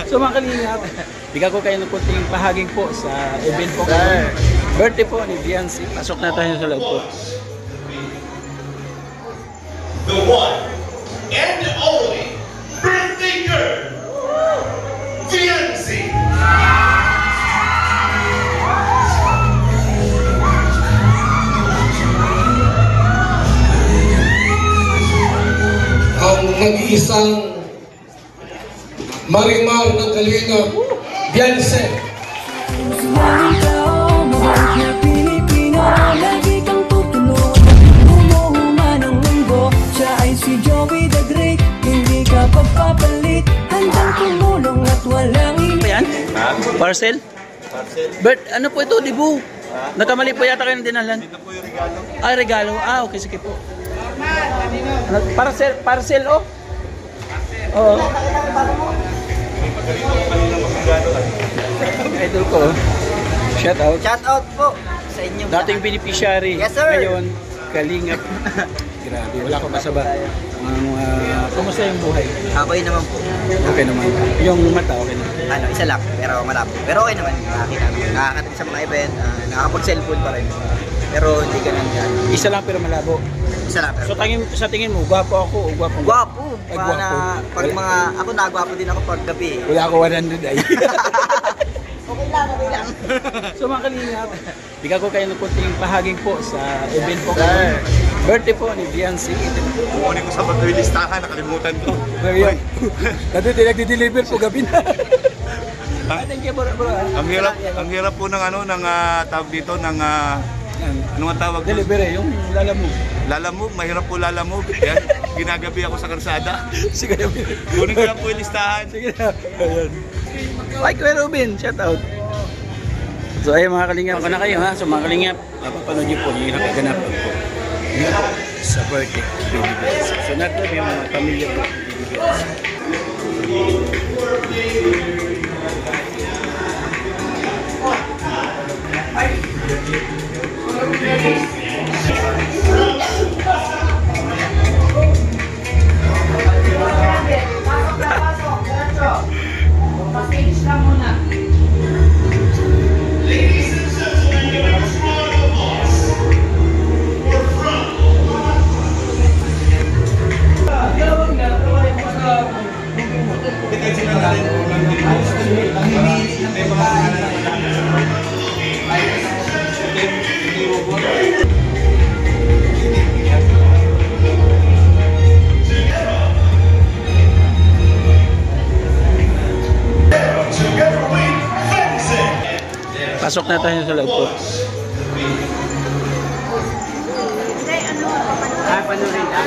So mga kalingap, bigyan ko kayo ng kunting pahaging po sa event po ngayon. Birthday po ni Viancy. Pasok na tayo sa loob po. The one and only birthday girl, Viancy. Ang nag-iisang Marimar ng Kalingap, Viancy. Maraming tao, mabait na Pilipino, lagi kang tutulungan, bumuhunga ng mundo. Siya ay si Joey the Great, hindi ka pagpapalit, handang tumulong at walang Ayan, parcel? Bert, ano po ito, Dibu? Nagkamali po yata kayo ng dinalan. Ito po yung regalo. Ah, regalo. Ah, okay, sige po. Parcel, oh. Oo. Idol ko. Shout out. Shout out po sa inyo. Dating beneficiary. Yes, sir. Ngayon, kalingap. Grabe, wala akong masaba. Kumusta yung buhay? Okay naman po. Okay naman. Yung mata, okay naman. Ano, isa lang, pero malabo. Pero okay naman. Nakakatid sa mga event, nakakapag-cellphone pa rin. Pero hindi ganun yan. Isa lang pero malabo. Isa lang. So sa tingin mo, gwapo ako o gwapo? Gwapo. Ay, gwapo. Pag mga, ako nagwapo din ako pag gabi. Wala ako 100 ay. Okay lang. So mga kalingap, bigyan ko kayo ng kunting pahaging po sa event po ngayon. Birthday po ni Viancy. Kukunin ko sa listahan, nakalimutan ko. Ngayon, dati nagdi-deliver po gabi na. Thank you bro. Ang hirap po ng ano, ng tawag dito, ng ano nga tawag? Delivery, yung lalamove. Lalamove, mahirap po lalamove. Yan, ginagabi ako sa karsada. Sige na. Kunin ko lang po yung listahan. Sige na. Ayan. Hi Kuya Robin, shout out. So ayun mga kalingap, ako na kayo ha. So mga kalingap, mapapanood niyo po yung nakaganapan po. Yun po, sa birthday, Baby Viancy. So natin yung mga pamilya po, Baby Viancy. Pasok na tayo sa loob po. Panurin ka?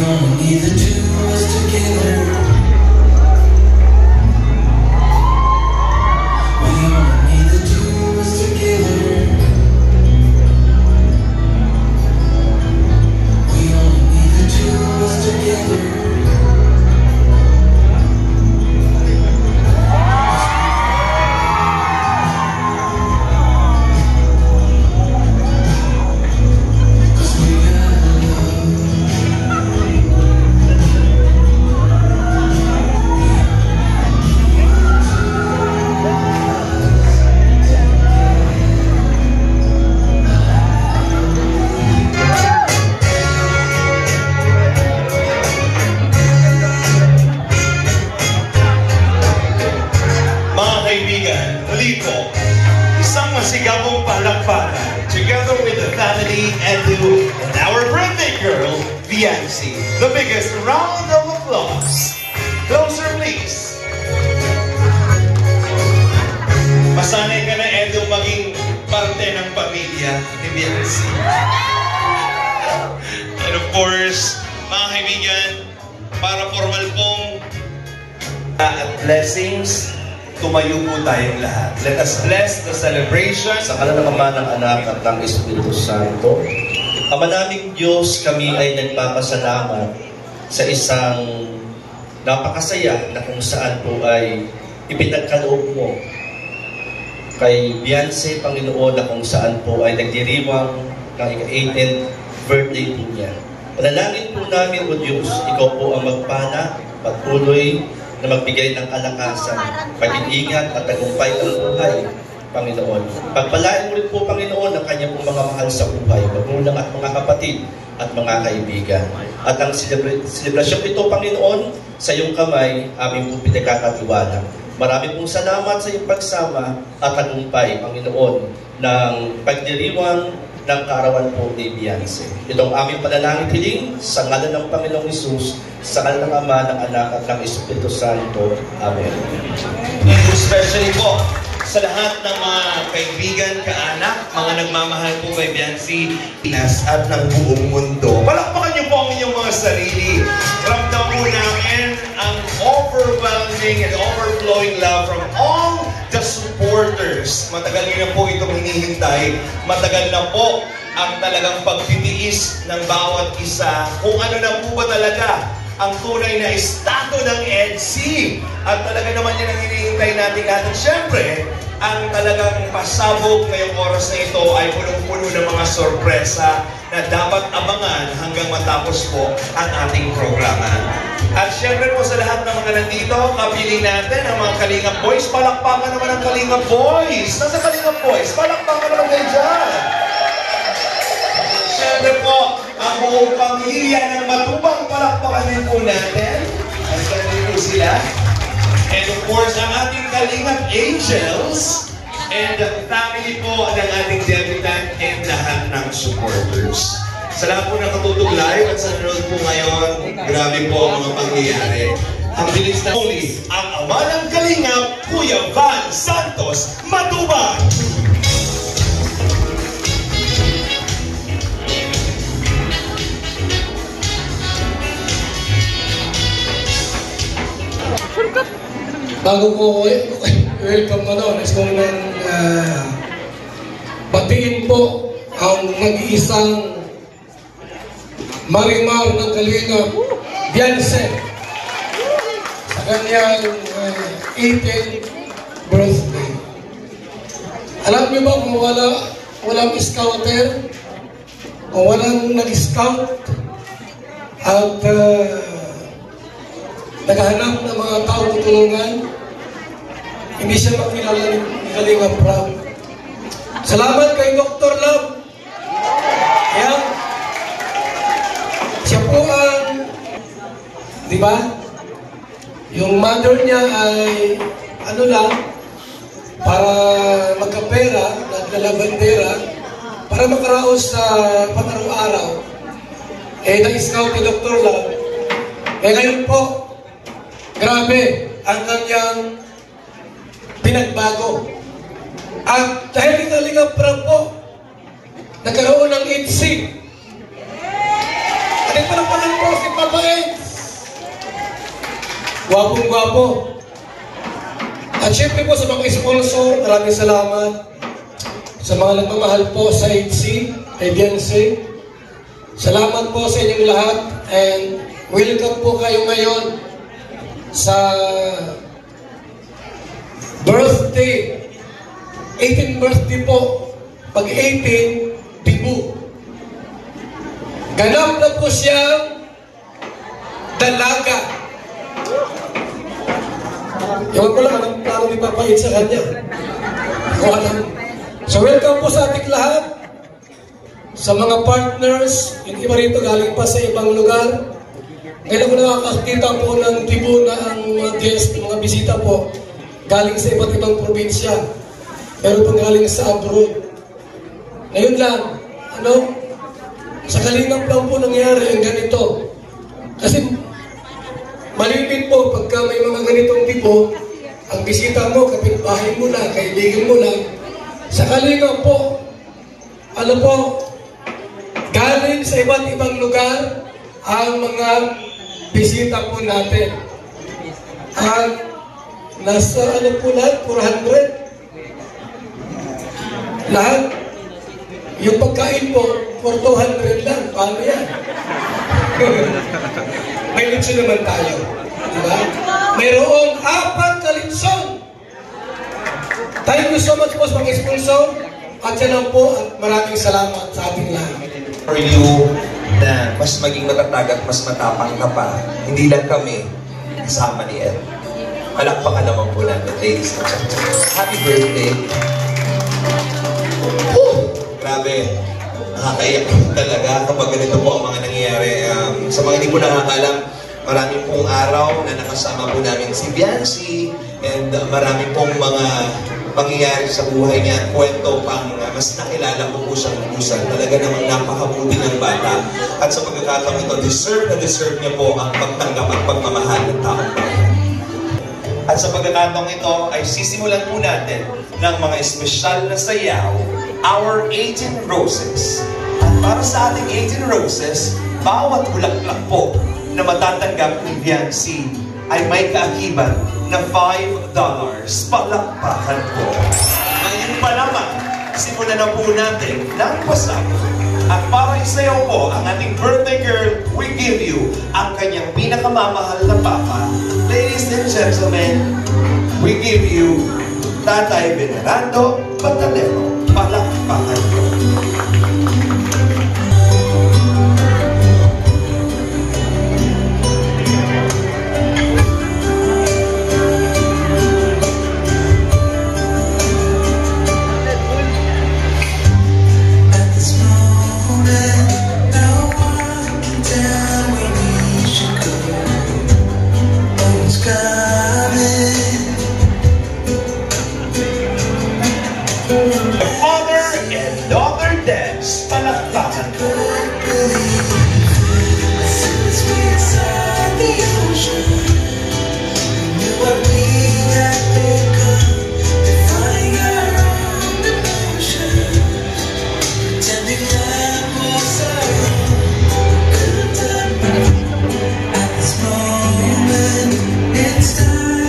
only need the two of us together. We only need the two of us together. We only need the two of us together. Masigabong palakpakan together with the family and our birthday girl, Viancy. The biggest round of applause. Closer, please. Masanay ka na, Edu, maging parte ng pamilya ni Viancy. And of course, mga kaibigan, para formal pong at blessings, tumayo po tayong lahat. Let us bless the celebration. Sa ngalan ng Ama, ng Anak at ng Espiritu Santo. Ama naming Diyos, kami ay nagpapasalamat sa isang napakasaya na kung saan po ay ipinagkaloob mo kay Viancy, Panginoon, na kung saan po ay nagdiriwang ng 18th birthday po niya. Panalangin po namin, O Diyos, ikaw po ang magpana, patuloy na magbigay ng kalakasan, pag-iingat at tagumpay ng buhay, Panginoon. Pagpalain mo rin po, Panginoon, ang kanyang mga mahal sa buhay, magulang at mga kapatid at mga kaibigan. At ang selebrasyon ito, Panginoon, sa iyong kamay, aming po pinagkakatiwala. Marami pong salamat sa iyong pagsama at tagumpay, Panginoon, ng pagdiriwang ng kaarawan po ni Viancy. Itong aming panalangin hiling sa ngalan ng Panginoong Hesus, sa ngalan ng Ama, ng Anak at ng Espiritu Santo. Amen. And especially po sa lahat ng mga kaibigan, kaanak, mga nagmamahal po kay Viancy, Pinas at ng buong mundo. Palakpakan niyo po ang inyong mga sarili. Ramdam po namin ang overwhelming and overflowing love from all the supporters. Matagal niyo na po itong hinihintay. Matagal na po ang talagang pagtitiis ng bawat isa. Kung ano na po ba talaga ang tunay na estado ng EDC. At talaga naman yan ang hinihintay natin lahat. At syempre, ang talagang pasabog ngayong oras na ito ay punong-puno ng mga sorpresa na dapat abangan hanggang matapos po ang ating programa. At syempre po sa lahat ng mga nandito, kapiling natin ang mga Kalingap Boys. Palakpakan naman ang Kalingap Boys. Nasa Kalingap Boys? Palakpakan naman kayo dyan. Syempre po, ang buong pamilya ng Matubang, palakpakan din po natin. Ang din po sila. And of course, ang ating Kalingap Angels and the family po ng ating debutant and lahat ng supporters. Sa lahat po nakatutog live at sa nanonood po ngayon, grabe po ang mga pangyayari. Ang bilis na uli, ang ama ng Kalingap, Kuya Van Santos Matubang. Bago ko welcome let's go batiin po ang nag-iisang Marimar ng Kalingap, Viancy, sa kanyang 18th birthday. Alam niyo ba kung walang scouter, kung walang nag-scout at naghahanap ng mga taong tulungan, hindi siya makilala ni Kalingap Rab. Salamat kay Dr. Love. Yan. Siya po ang, di ba? Yung mother niya ay, ano lang, para magkapera, naglalabandera, para makaraos sa panaraw-araw. Na-scout ni Dr. Love. Ngayon po, grabe ang kanyang pinagbago. At dahil Kalingap Rab po, nagkaroon ng ITSIG. At ito na pala po si Papa Gwapong-gwapo. At syempre po sa mga sponsor, maraming salamat. Sa mga nagmamahal po sa HC, kay Beyonce. Salamat po sa inyong lahat and welcome po kayo ngayon sa birthday. 18th birthday po. Pag 18, Tibu. Ganap na po siyang dalaga. Ewan ko lang, anong plano ni Papait sa kanya? Ako alam. So welcome po sa ating lahat. Sa mga partners, yung iba rito galing pa sa ibang lugar. Ngayon ko nakakakita po ng Tibu na ang mga guest, mga bisita po, galing sa iba't ibang probinsya. Pero pang galing sa abroad. Ngayon lang, sa Kalingap lang po nangyari yung ganito. Kasi malimit po pagka may mga ganitong tipo, ang bisita mo, kapitbahay mo lang, kaibigan mo lang. Sa Kalingap po, galing sa iba't ibang lugar ang mga bisita po natin. At nasa po lahat, 400. Lahat. Yung pagkain po, for 200 lang. Paano yan? May litson naman tayo. Diba? Mayroong 4 na litson. Thank you so much po sa mga sponsor. At yan lang po, at maraming salamat sa ating lahat. For you na mas maging matatag at mas matapang ka pa, hindi lang kami kasama ni Ed. Palakpakan naman po natin, ladies and gentlemen. Happy birthday! Grabe, nakakaiyak talaga kapag ganito po ang mga nangyayari. Sa mga hindi po nakakalam, maraming pong araw na nakasama po namin si Beyonce and maraming pong mga pangyayari sa buhay niya at kwento pang mas nakilala ko po siyang lubusan. Talaga namang napakabuti ng bata. At sa pagkakataong ito, deserve niya po ang pagtanggap at pagmamahal ng taong bayan. At sa pagkakataong ito ay sisimulan po natin ng mga espesyal na sayaw, Our 18 Roses. At para sa ating 18 Roses, bawat bulaklak po na matatanggap ni Beyonce ay may kaakibat na $5. Palakpakan po. Ngayon pa naman, simulan na po natin ng pasabog. At para isayaw po ang ating birthday girl, we give you ang kanyang pinakamamahal na papa. Ladies and gentlemen, we give you Tatay Venerando Batalero. Palakpakan po.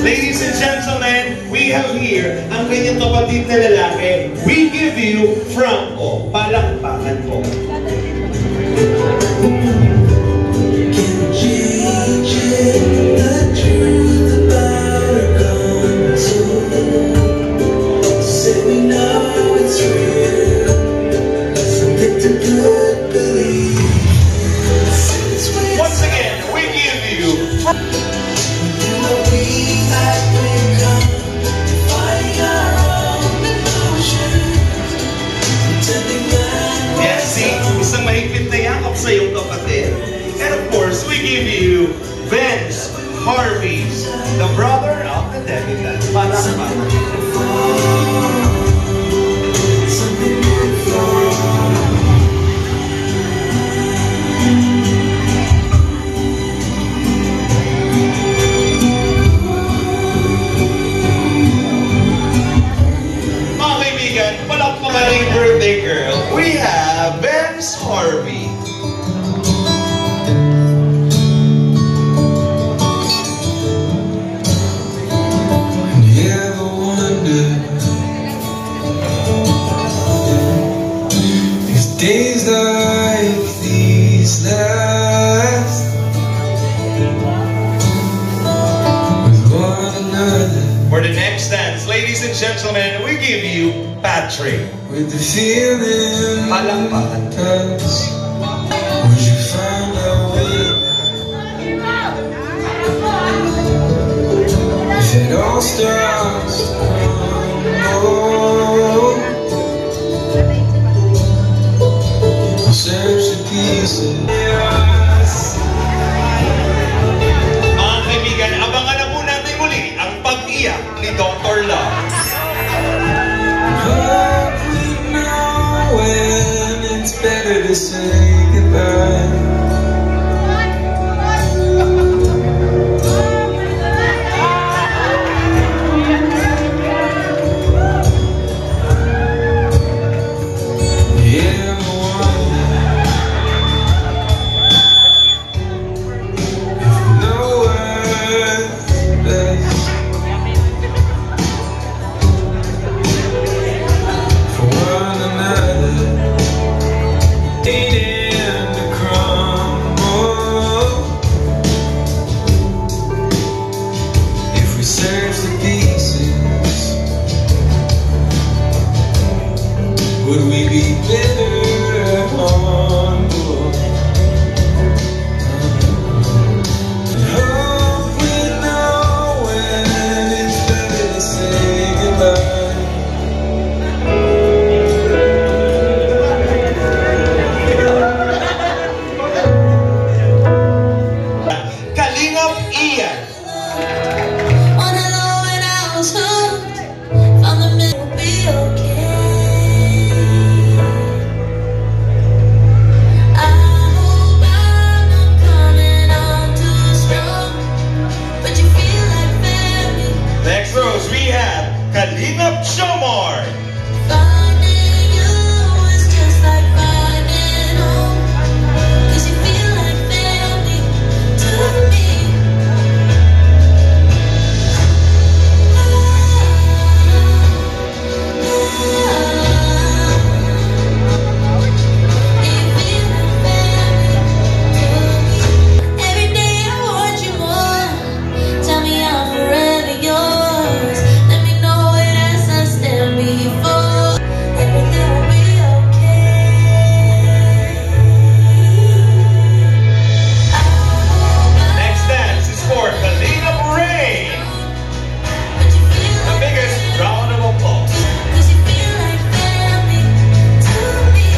Ladies and gentlemen, we have here ang kanyang kapatid na lalaki. We give you Franco. Palakpakan po. Once again, we give you isang mahigpit na yakap sa iyong kapatid. And of course, we give you Vince Harvey, the brother of the demigod. Mga kaibigan, palakpakan ng birthday girl. We have Vince Harvey. Days like these last with one another. For the next dance, ladies and gentlemen, we give you Patrick. With the feeling Palakpakan. touch, would you find a way? If it all starts to crumble, search the pieces. Mga kaibigan, abangan na po natin muli ang pag-iyak ni Dr. Love. But we know when it's better to say goodbye. Yeah, I wonder if we know what's best for one another. Waiting to crumble. If we search the pieces, would we be better humble? Hope we know when it's better to say goodbye. Kalingap Ian. On a low when I was hooked, found the middle will be okay. I hope I'm not coming on too strong, but you feel like family. Next rose, we have Kalingap Jomar. Finding you is just like finding home, 'cause you feel like family to me. Every day I want you more. Tell me I'm forever yours. Let me know it as I stand before. Everything will be okay. I hope Next dance is for Kalingap Rain. but you feel The like biggest round of applause. 'cause you feel like family to me,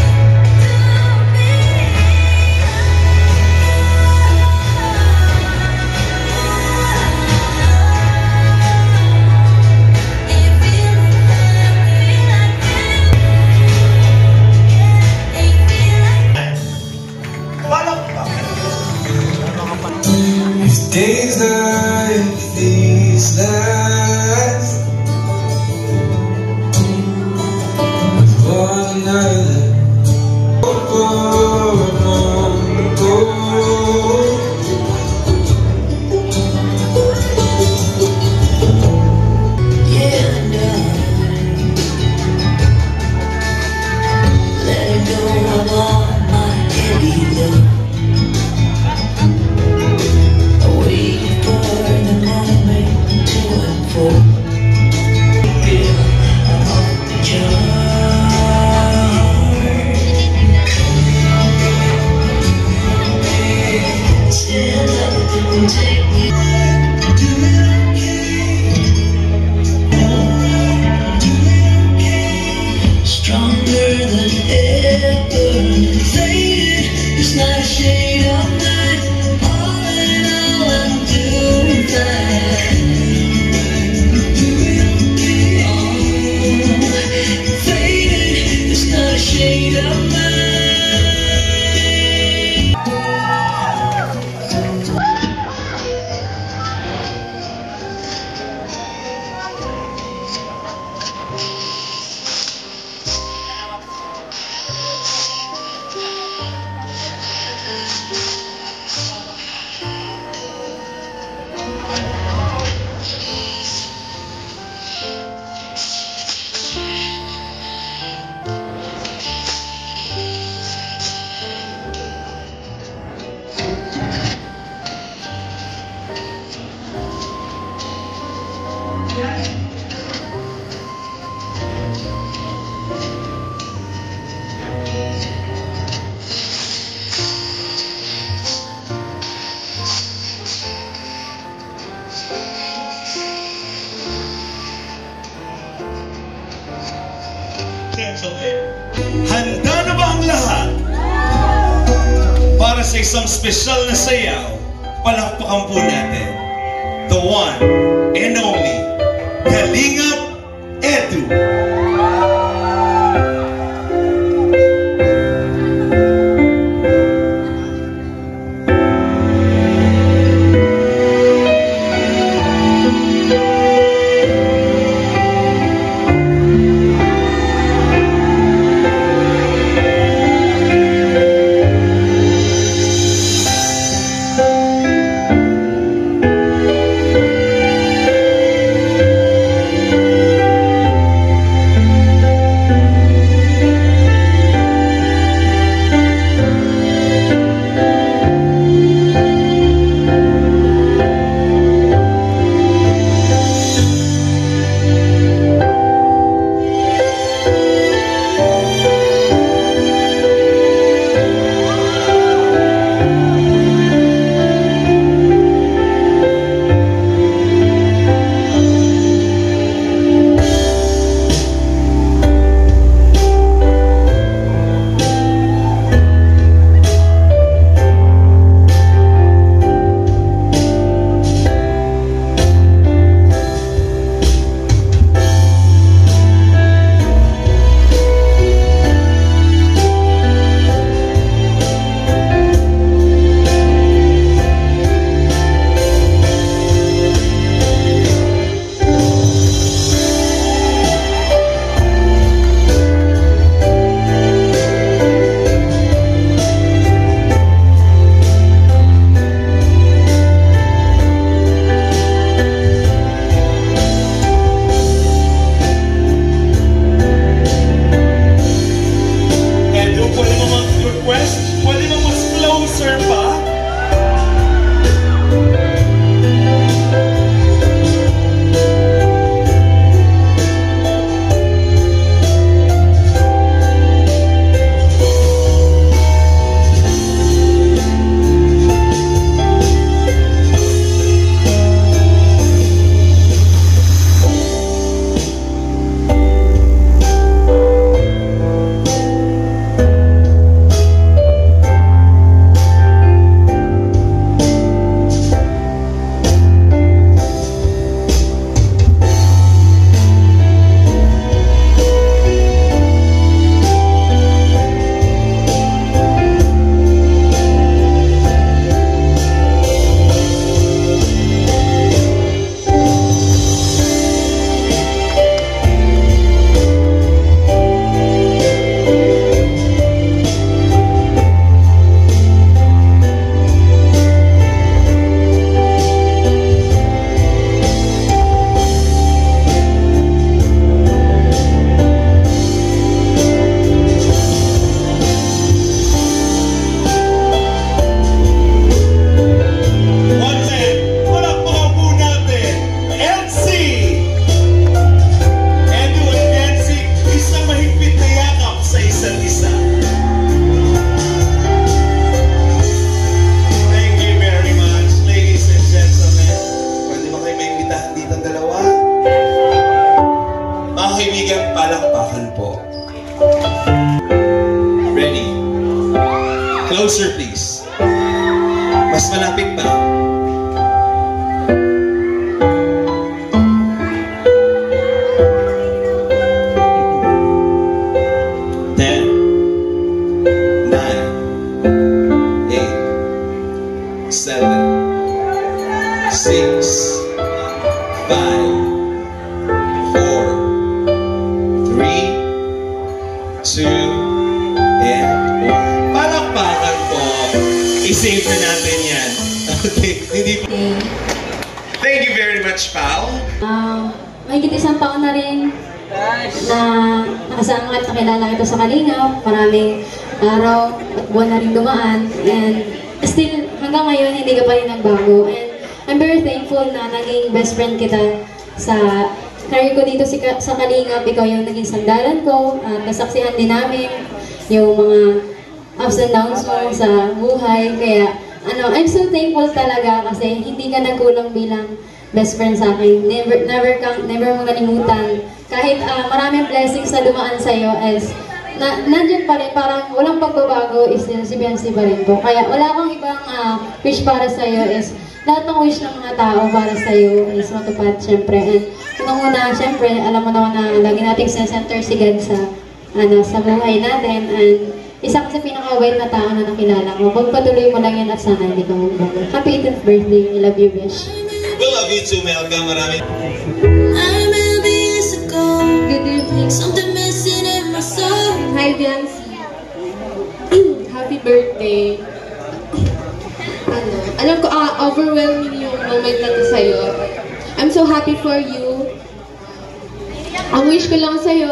If days like these last with one another, letting go of all my heavy love. Waiting for the moment to unfold. Feel I'm off the chart. Stand up and take me. Do it okay. Stronger than ever. Faded, it's not a shade of mine. All in all, I'm doing fine. Faded, it's not a shade of mine. sa isang special na sayaw. Palakpakan po natin. The one and only Kalingap Edu. Closer please. Mas malapit pa. I-save na natin yan. Okay. Thank you very much, Pao. Mahigit isang taon na rin na nakasama at nakilala kita sa Kalingap. Maraming araw at buwan na rin dumaan. And still, hanggang ngayon, hindi ka pa rin nagbago. And I'm very thankful na naging best friend kita sa career ko dito sa Kalingap. Ikaw yung naging sandalan ko. At nasaksihan din namin yung mga ups and downs mo sa buhay. Kaya, I'm so thankful talaga kasi hindi ka nagkulang bilang best friend sa akin. Never mo nalimutan. Kahit maraming blessings na dumaan sa'yo as nandyan pa rin, parang walang pagbabago is si Beyonce pa rin po. Kaya wala akong ibang wish para sa'yo is lahat ng wish ng mga tao para sa'yo is matupad syempre. And unang-una, syempre, alam mo naman na lagi nating center si God sa buhay natin. And isa ka sa pinaka-wait na tao na nakilala mo. Pagpatuloy mo lang yan at sana hindi ka magbago. Happy 18th birthday. I love you, Besh. We love you too, Melka. Maraming. Good evening. Something missing in my soul. Hi, Beyonce. Happy birthday. Alam ko, overwhelming yung moment na to sa'yo. I'm so happy for you. Ang wish ko lang sa'yo,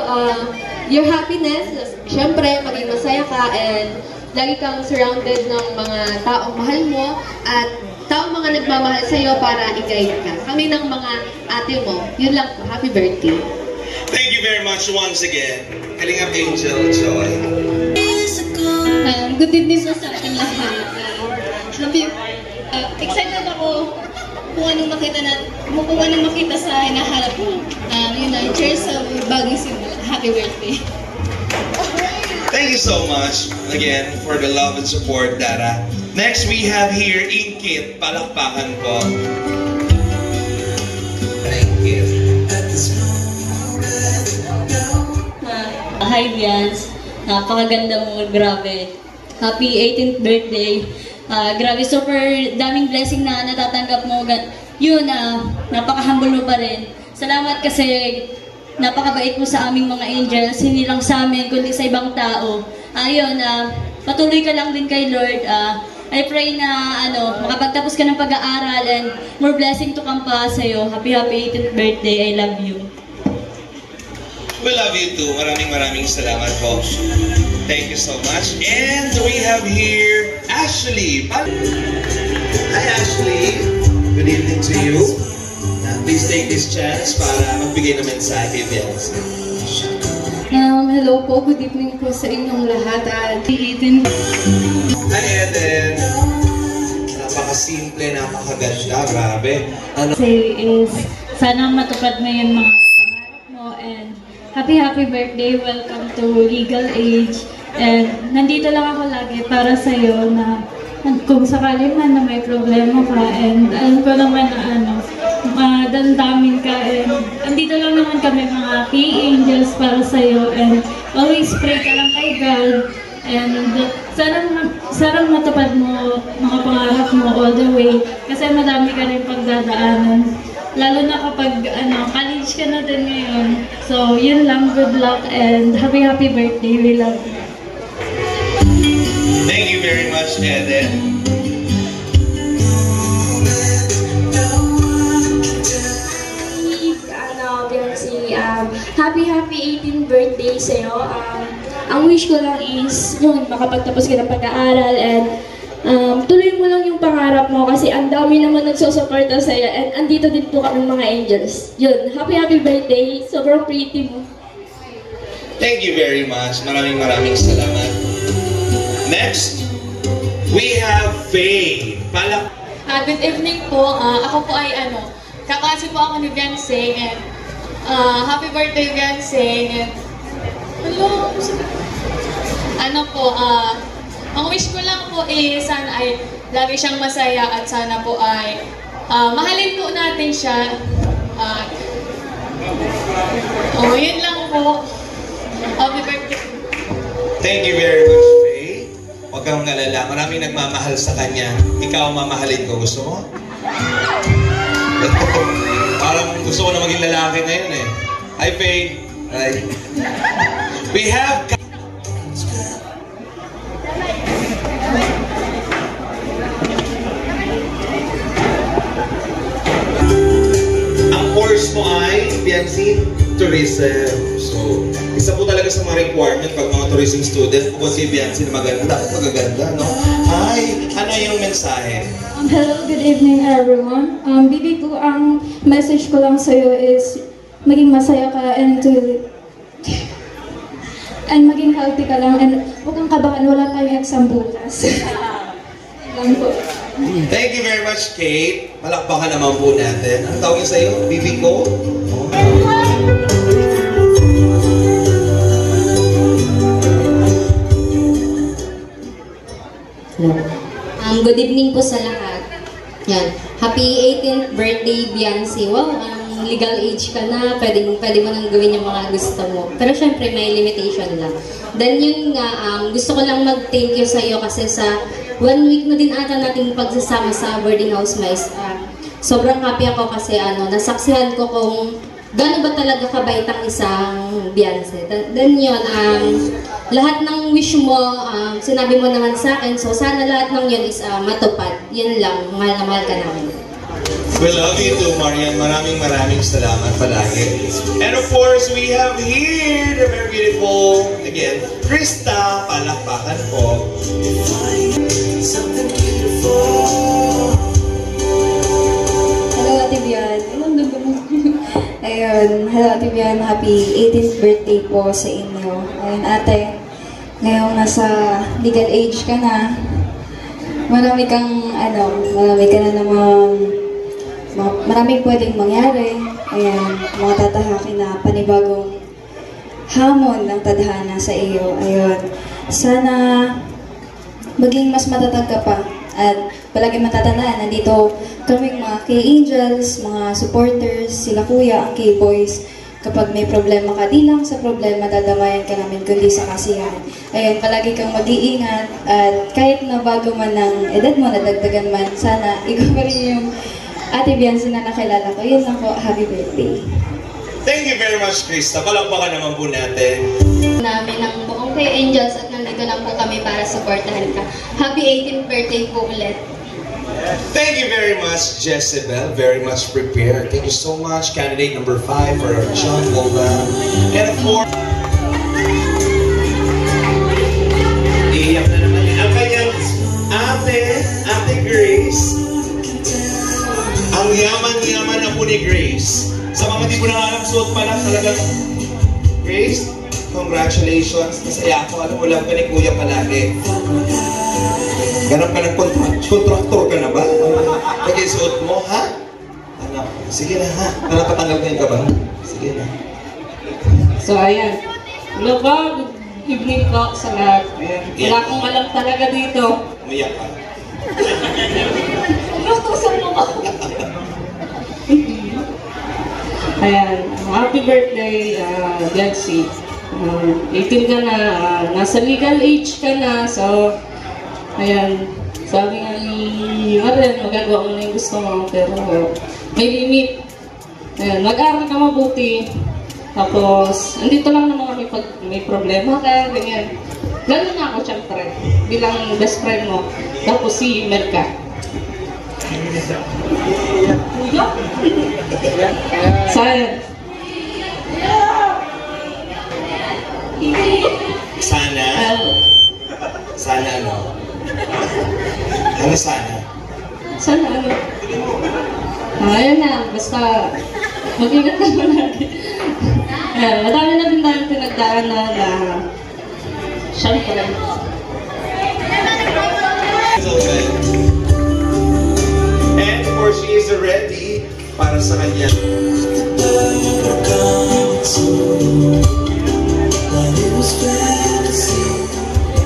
your happiness, syempre, maging masaya ka, and lagi kang surrounded ng mga taong mahal mo, at taong mga nagmamahal sa'yo para i-guide ka. Kami ng mga ate mo. Yun lang po. Happy birthday. Thank you very much once again. Kalingap Angel Joy. Good evening po sa ating lahat. Excited ako kung anong makita sa hinaharap mo. Yun na, cheers sa bagong simula. Happy birthday. Thank you so much again for the love and support, Dara. Next, we have here Inkit. Palakpakan po. Thank you. Hi, Bians. Napakaganda mo, grabe. Happy 18th birthday. Grabe, super daming blessing na natatanggap mo. Yun, napaka-humble mo pa rin. Salamat kasi napakabait mo sa aming mga angels. Hindi lang sa amin, kundi sa ibang tao. Ayun, patuloy ka lang din kay Lord. I pray na makapagtapos ka ng pag-aaral and more blessing to come pa sa'yo. Happy 18th birthday. I love you. We love you too. Maraming salamat po. Thank you so much. And we have here Ashley. Hi Ashley. Good evening to you. Please take this chance para magbigay ng mensahe, Bians. Hello po. Good evening po sa inyong lahat. Hi Eden. Napakasimple, napakaganda. Grabe. Say is, sana matupad mo yung mga pangarap mo, and happy birthday. Welcome to Legal Age. And nandito lang ako lagi para sa'yo na kung sakali man na may problema ka, and alam ko naman na dandamin ka, and andito lang naman kami mga P-Angels para sa'yo, and always pray ka lang kay God, and sana matupad mo mga pangarap mo all the way, kasi madami ka rin pagdadaanan. Lalo na kapag college ka na din ngayon. So, yun lang. Good luck and happy birthday. We love you. Thank you very much, Eden. Beyonce, happy 18th birthday sa'yo. Ang wish ko lang is yun, makapagtapos ka ng pag-aaral, and tuloy mo lang yung pangarap mo kasi ang dami naman nagsusuporta sa'yo, and andito din po kami mga angels. Yun, happy birthday. Sobrang pretty mo. Thank you very much. Maraming salamat. Next, we have Faye. Good evening po. Ako po ay kaklase po ako ni Beyonce, and happy birthday Beyonce. And ang wish ko lang po sana ay lagi siyang masaya, at sana po ay mahalin po natin siya. Yun lang po. Happy birthday. Thank you very much, Faye. Huwag kang nalala. Maraming nagmamahal sa kanya. Ikaw ang mamahalin ko. Gusto mo? Parang gusto ko na maging lalaki ngayon eh. Hi, Faye. Hi. We have... Ang course mo ay, Beyonce, tourism. So, isa po talaga sa mga requirement pag mga tourism student, kung si Beyonce na maganda, magaganda, no? Hi! Ano yung mensahe? Hello, good evening everyone. Bibi ko, ang message ko lang sa'yo is maging masaya ka, and maging healthy ka lang, and huwag kang kabahan, wala tayong exam bukas. Lang po. Thank you very much, Kate. Malakpakan naman po natin. Ang tawagin sa'yo, Bibi ko? Good evening po sa lahat. Yan. Happy 18th birthday, Beyonce. Wow, legal age ka na, pwede mo nang gawin yung mga gusto mo. Pero syempre, may limitation lang. Then yun nga, gusto ko lang mag-thank you sa iyo kasi sa 1 week na din ata natin pagsasama sa boarding house mice. Sobrang happy ako kasi nasaksihan ko kung gaano ba talaga kabait ang isang Beyonce. Then yun, lahat ng wish mo, sinabi mo naman sa akin, so sana lahat ng yun is matupad. Yun lang, mahal na mahal ka namin. We love you too, Marian. Maraming salamat palagi. And of course, we have here the very beautiful, again, Krista. Palakpakan po. Hello, Ate Bian. Ayun, hello, Ate Bian. Happy 18th birthday po sa inyo. Ayun, ate, ngayong nasa legal age ka na, marami ka na namang maraming pwedeng mangyari. Ayan, mga tatahakin na panibagong hamon ng tadhana sa iyo. Ayun, sana maging mas matatag ka pa. At palagi matatandaan, nandito kaming mga K-Angels, mga supporters, sila kuya, ang K-Boys. Kapag may problema ka, di lang sa problema dadamayan ka namin, kundi sa kasiyahan. Ayun, palagi kang mag-iingat. At kahit na bago man ng edad mo, nadagdagan man, sana ikaw pa rin yung Ate Beyonce na nakilala ko. Yun lang po, happy birthday. Thank you very much, Krista. Palakpakan naman po natin. Namin ng buong K-Angels at nandito lang po kami para supportahan ka. Happy 18th birthday po ulit. Thank you very much, Jezebel. Very much prepared. Thank you so much. Candidate number 5 for our John program. And of course, iiyak na naman ang kanyang Ate Grace. Ang yaman-yaman na po ni Grace. Sa mga di po nakakasuot pa lang talagang Grace, congratulations. Masaya ako. Alam mo lang ka ni Kuya palagi. Ganap ka ng kontraktor ka na ba? Pag-isuot mo, ha? Ano? Sige na, ha? Napatanggal ka yung kaban? Sige na. So, ayan. Hello po. Good evening po sa lahat. Wala akong alam talaga dito. Umiyak ka. Inutusan mo ko. Ayan. Happy birthday, Beyonce. 18 ka na. Nasa legal age ka na. So, ayan. Sabi nga ni Marian, magagawa mo na yung gusto mo. Pero may limit. Ayan. Mag-aral ka mabuti. Tapos, andito lang naman kami pag may problema ka, ganyan. Gano'n na ako, syempre. Bilang best friend mo. Tapos si Melka. Sayang. Sana? Sana ano? Ano sana? Sana ano? Ayan na, basta mag-ingat naman natin. Madami na din tayong pinagdaan na syempre. And of course, she is ready para sa kanya.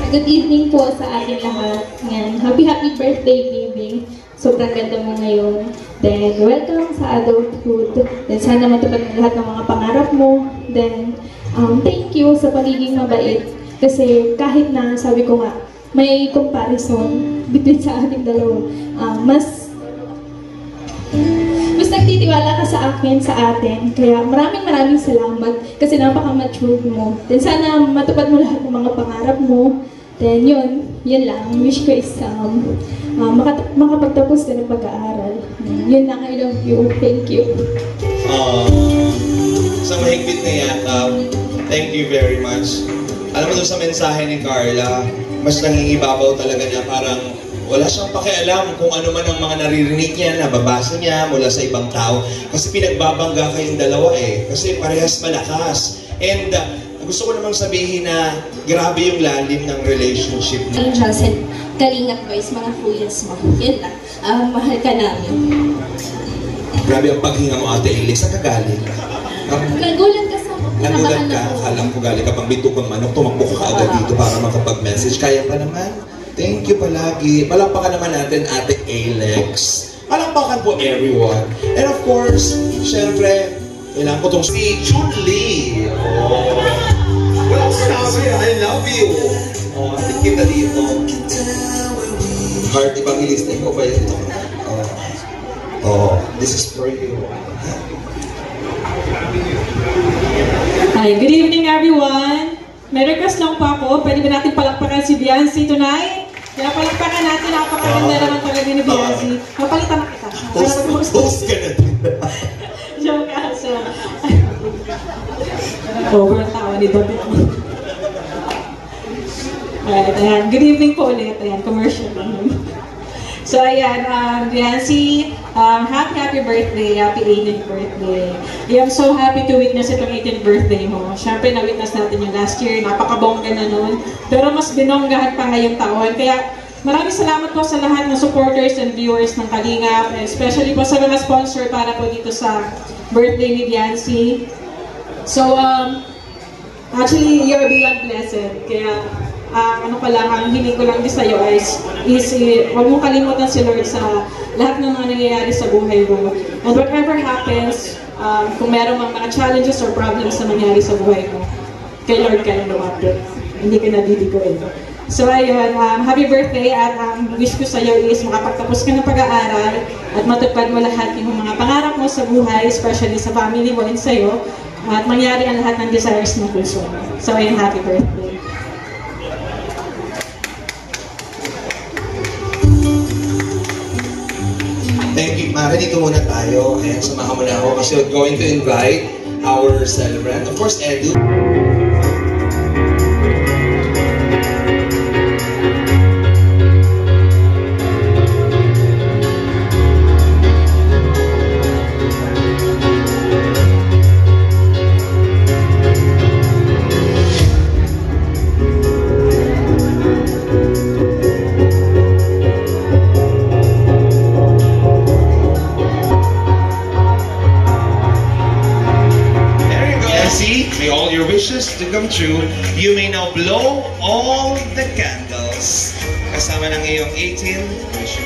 Good evening po sa ating lahat. Yan. Happy birthday, baby. Sobrang ganda mo ngayon. Then, welcome sa adulthood. Then, sana matupad mo lahat ng mga pangarap mo. Then, thank you sa pagiging mabait. Kasi kahit na, sabi ko nga, may comparison between sa ating dalawa. Mas nagtitiwala ka sa akin, sa atin. Kaya maraming salamat kasi napaka-mature mo. Then, sana matupad mo lahat ng mga pangarap mo. Then, yun lang. Wish ko is makapagtapos ka ng pag-aaral. Yun lang, I love you. Thank you. Sa mahigpit na yata, thank you very much. Alam mo doon sa mensahe ni Carla, mas nangingibabaw talaga niya, parang wala siyang pakialam kung ano man ang mga naririnig niya, nababasa niya mula sa ibang tao. Kasi pinagbabangga kayong dalawa eh. Kasi parehas malakas. And gusto ko namang sabihin na grabe yung lalim ng relationship niya. Angels and Kalingap Boys, mga kuyas mo. Yun lang. Mahal ka namin. Grabe ang paghinga mo, Ate Ellie. Saan ka galing? Nagulat ka sa Nagulat ka. Akala ko galing ka pang bitukang manok. Tumakbo ka agad dito para makapag-message. Kaya pa naman. Thank you palagi. Palakpakan naman natin Ate Alex. Palakpakan po everyone. And of course, syempre, kailangan ko itong si Chun Lee. Oh. Walang sinabi, I love you. Oh, atin kita dito. Heart Evangelist, ikaw ba yun? Oh, this is for you. Hi, good evening everyone. May request lang po ako. Pwede ba natin palakpakan si Biancy tonight? Kaya palakpakan natin, napakaganda naman talaga ni Biancy. Mapalitan na kita. Host ka na din. Joke ka. Over ang tawa ni David. Alright, ayan. Good evening po ulit. Ayan, commercial. So ayan, Biancy, happy birthday, happy 18th birthday. I'm so happy to witness itong 18th birthday mo. Siyempre, na-witness natin yung last year, napakabongga na nun. Pero mas binonggahan pa ngayong taon. Kaya maraming salamat po sa lahat ng supporters and viewers ng Kalingap, especially po sa mga sponsor para po dito sa birthday ni Biancy. So, actually, you're beyond blessed. Kaya, ang hiling ko lang din sa'yo is huwag mong kalimutan si Lord sa lahat ng mga nangyayari sa buhay mo. And whatever happens, kung meron mga challenges or problems na nangyayari sa buhay mo, kay Lord ka na lumapit. Hindi ka nadidiguin. So ayun, happy birthday at wish ko sa'yo is makapagtapos ka ng pag-aaral at matupad mo lahat yung mga pangarap mo sa buhay, especially sa family mo and sa'yo, at mangyari ang lahat ng desires ng puso mo. So ayun, happy birthday. Thank you. Mara, dito muna tayo. Ayan, samahan mo na ako kasi we're going to invite our celebrant. Of course, Edu. To come true, you may now blow all the candles. Kasama ng iyong 18 wishes.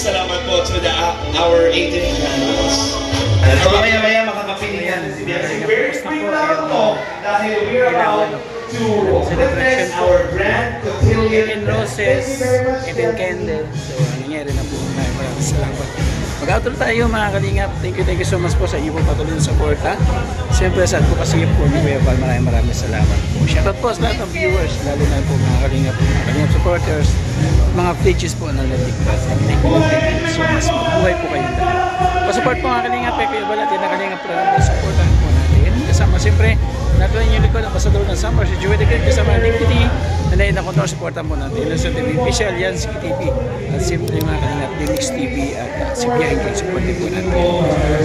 Salamat po to our 18 candles. So mamaya makakapili yan si Biancy. Very quick lang po dahil we're about to witness our brand cotillion. 18 roses, 18 candles. So nangyari na po. Maraming salamat. Mag-outro tayo mga Kalingap. Thank you so much po sa iyo po patuloy na support. Siyempre sa advocacy po ni Kuya Val, maraming salamat po. Shoutout po sa lahat ng viewers, lalo na po mga Kalingap supporters, mga pages po na naligtas. Thank you so much. Mabuhay po kayong lahat. Pa-support po mga Kalingap, Kuya Val at yung Kalingap program, supportan po natin. Kasama siyempre, natuloy niyo likod ang pasador ng summer, si Joey the Great, kasama ng DPT, na control, supportan po natin. Ilusyon TV official, yan si TV. At siyempre mga Kalingap, Mix TV at si Bianca, supportin po natin.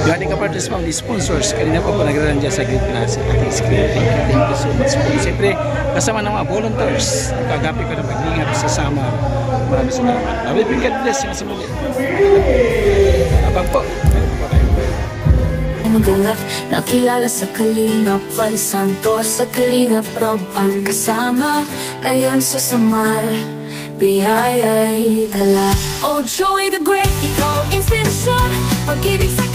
Yung ating kapartners mga sponsors, kanina po nagkaroon dyan sa Great Class at ating screen. Thank you so much po. Siyempre, kasama ng mga volunteers, kagapi ko na maglingap sa summer. Maraming salamat. David, God bless yung simuli. Abang po. Maganap, nakilala sa Kalingap Val Santos, sa Kalingap Rob ang kasama. Ngayon sa Samar, biyaya'y dala. Oh Joey the Great, ikaw inspirasyon, pag-ibig sa